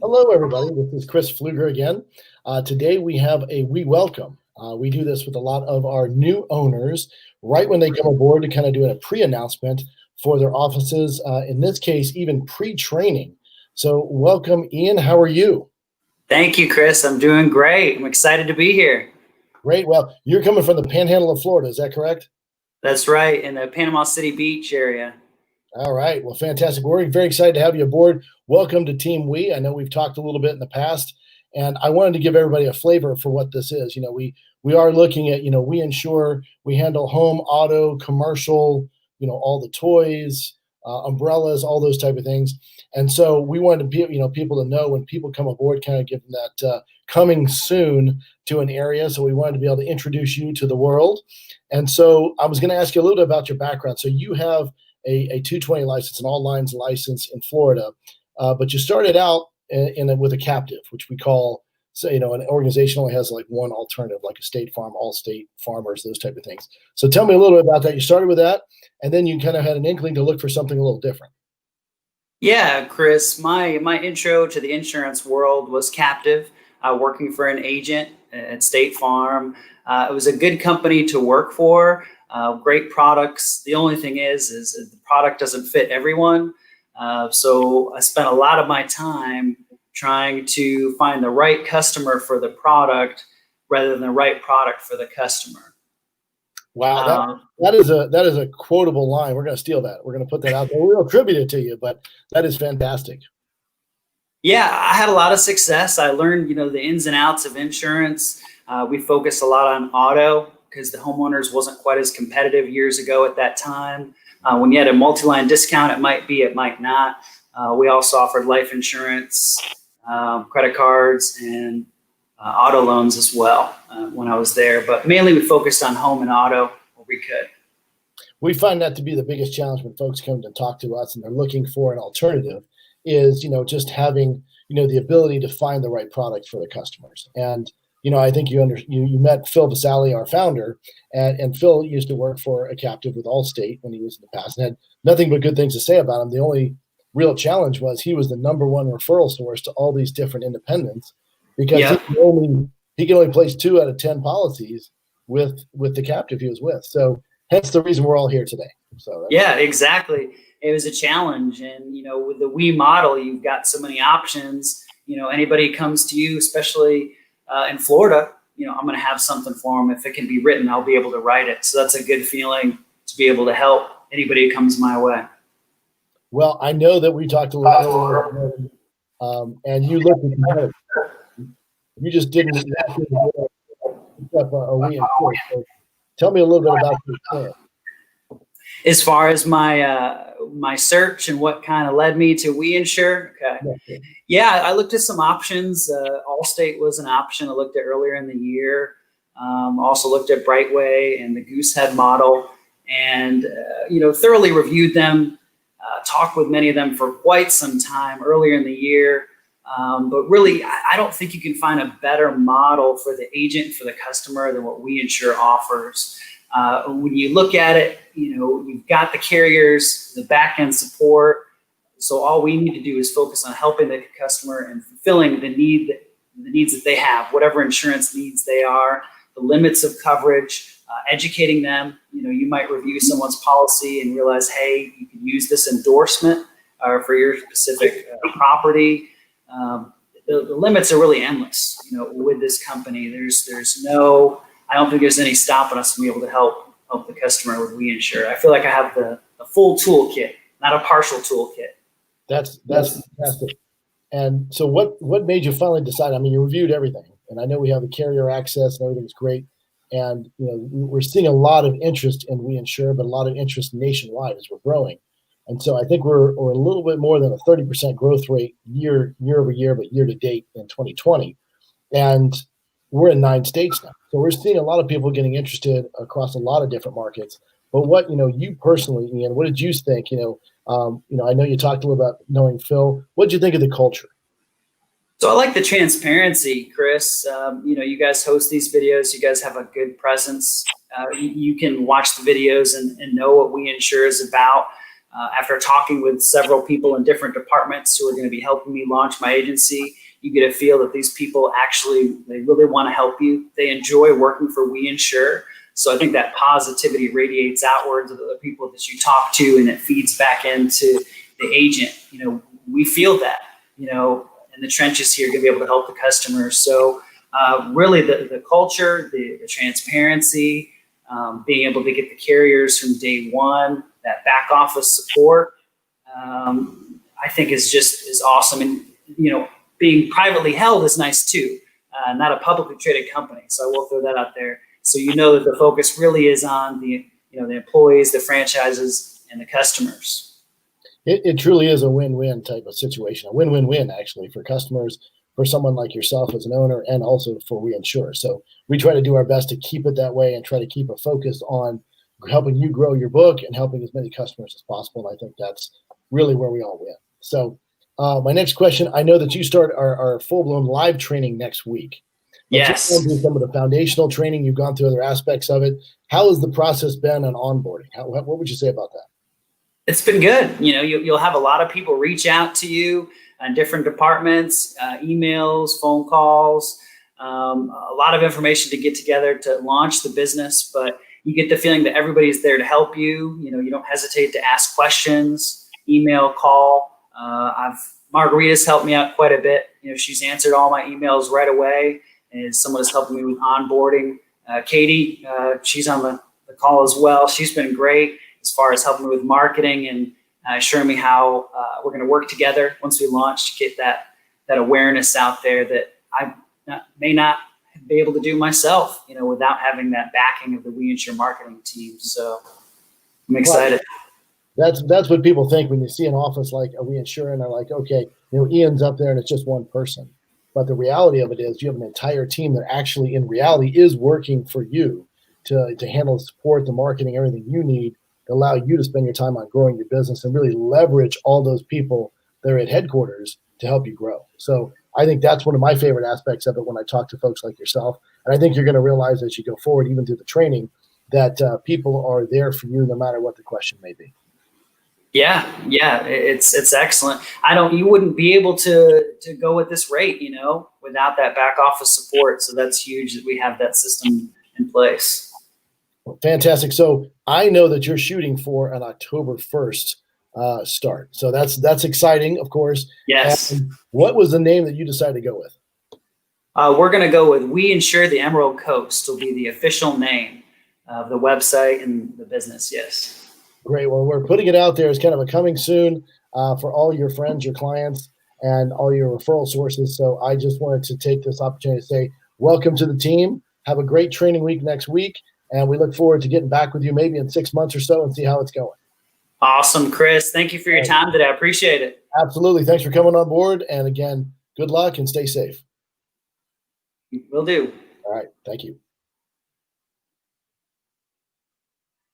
Hello, everybody. This is Chris Pfluger again. Today we have we welcome. We do this with a lot of our new owners right when they come aboard to kind of do a pre-announcement for their offices. In this case, even pre-training. So welcome, Ian. How are you? Thank you, Chris. I'm doing great. I'm excited to be here. Great. Well, you're coming from the Panhandle of Florida. Is that correct? That's right, in the Panama City Beach area. All right. Well, fantastic. We're very excited to have you aboard. Welcome to Team We. I know we've talked a little bit in the past, and I wanted to give everybody a flavor for what this is. We are looking at, we insure, we handle home, auto, commercial, all the toys, umbrellas, all those type of things. And so we wanted to be, people to know when people come aboard, kind of give them that coming soon to an area. So we wanted to be able to introduce you to the world. And so I was going to ask you a little bit about your background. So you have a 220 license, an all lines license in Florida, but you started out with a captive, which we call, an organization only has like one alternative, like a State Farm, Allstate, Farmers, those type of things. So tell me a little bit about that. You started with that, and then you kind of had an inkling to look for something a little different. Yeah, Chris, my intro to the insurance world was captive, working for an agent at State Farm. It was a good company to work for, great products. The only thing is the product doesn't fit everyone. So I spent a lot of my time trying to find the right customer for the product rather than the right product for the customer. Wow, that is a quotable line. We're going to steal that. We're going to put that out there. We'll attribute it to you, but that is fantastic. Yeah, I had a lot of success. I learned, the ins and outs of insurance. We focused a lot on auto because the homeowners wasn't quite as competitive years ago at that time. When you had a multi-line discount, it might be, it might not. We also offered life insurance, credit cards, and auto loans as well when I was there. But mainly we focused on home and auto where we could. We find that to be the biggest challenge when folks come to talk to us and they're looking for an alternative is, just having, the ability to find the right product for the customers. And, I think you met Phil Vasali, our founder, and Phil used to work for a captive with Allstate when he was in the past and had nothing but good things to say about him. The only real challenge was he was the number one referral source to all these different independents because he can only place 2 out of 10 policies with the captive he was with. So hence the reason we're all here today. So yeah, exactly. It was a challenge. And, with the We model, you've got so many options. Anybody comes to you, especially in Florida, I'm going to have something for them. If it can be written, I'll be able to write it. So that's a good feeling to be able to help anybody who comes my way. Well, I know that we talked a little earlier, and you looked at you just didn't up a we so tell me a little bit about your plan. As far as my search and what kind of led me to We Insure, okay. Yeah, I looked at some options. Allstate was an option I looked at earlier in the year. Also looked at Brightway and the Goosehead model, and thoroughly reviewed them. Talked with many of them for quite some time earlier in the year. But really, I don't think you can find a better model for the agent, for the customer, than what We Insure offers. When you look at it, you've got the carriers, the back end support. So all we need to do is focus on helping the customer and fulfilling the needs that they have, whatever insurance needs they are, the limits of coverage, educating them. You might review someone's policy and realize, hey, you can use this endorsement for your specific property. The limits are really endless, with this company. I don't think there's any stopping us from being able to help the customer with We Insure. I feel like I have the full toolkit, not a partial toolkit. That's fantastic. And so what made you finally decide? I mean, you reviewed everything, and I know we have the carrier access and everything's great. And we're seeing a lot of interest in We Insure, but a lot of interest nationwide as we're growing. And so I think we're a little bit more than a 30% growth rate year over year, but year to date in 2020. And we're in 9 states now. So we're seeing a lot of people getting interested across a lot of different markets. But what, you personally, Ian, what did you think? I know you talked a little about knowing Phil. What did you think of the culture? So I like the transparency, Chris. You guys host these videos. You guys have a good presence. You can watch the videos and know what We Insure is about. after talking with several people in different departments who are going to be helping me launch my agency, you get a feel that these people actually, they really want to help you. They enjoy working for We Insure. So I think that positivity radiates outwards of the people that you talk to, and it feeds back into the agent. We feel that, in the trenches here, going to be able to help the customers. So really the culture, the transparency, being able to get the carriers from day one, that back office support, I think is awesome. And, being privately held is nice too, not a publicly traded company. So I will throw that out there. So that the focus really is on the employees, the franchises, and the customers. It truly is a win-win type of situation, a win-win-win actually for customers, for someone like yourself as an owner, and also for We Insure. So we try to do our best to keep it that way and try to keep a focus on helping you grow your book and helping as many customers as possible. And I think that's really where we all win. So my next question, I know that you start our full-blown live training next week. Yes. You've gone through some of the foundational training. You've gone through other aspects of it. How has the process been on onboarding? What would you say about that? It's been good. You'll have a lot of people reach out to you in different departments, emails, phone calls, a lot of information to get together to launch the business. But you get the feeling that everybody's there to help you. You don't hesitate to ask questions, email, call. Margarita's helped me out quite a bit. She's answered all my emails right away, and someone is helping me with onboarding. Katie, she's on the call as well. She's been great as far as helping me with marketing and showing me how we're going to work together once we launch to get that awareness out there that I may not be able to do myself, without having that backing of the We Insure marketing team. So I'm excited. That's what people think when you see an office like a We Insure, and they're like, okay, Ian's up there and it's just one person. But the reality of it is you have an entire team that actually in reality is working for you to handle the support, the marketing, everything you need to allow you to spend your time on growing your business and really leverage all those people that are at headquarters to help you grow. So I think that's one of my favorite aspects of it when I talk to folks like yourself. And I think you're going to realize as you go forward, even through the training, that people are there for you no matter what the question may be. Yeah, it's excellent. You wouldn't be able to go at this rate, without that back office support. So that's huge that we have that system in place. Well, fantastic. So I know that you're shooting for an October 1st start. So that's exciting, of course. Yes. And what was the name that you decided to go with? We're going to go with We Insure the Emerald Coast will be the official name of the website and the business. Yes. Great. Well, we're putting it out there as kind of a coming soon for all your friends, your clients, and all your referral sources. So I just wanted to take this opportunity to say welcome to the team. Have a great training week next week. And we look forward to getting back with you maybe in 6 months or so and see how it's going. Awesome, Chris. Thank you for your time today. I appreciate it. Absolutely. Thanks for coming on board. And again, good luck and stay safe. Will do. All right. Thank you.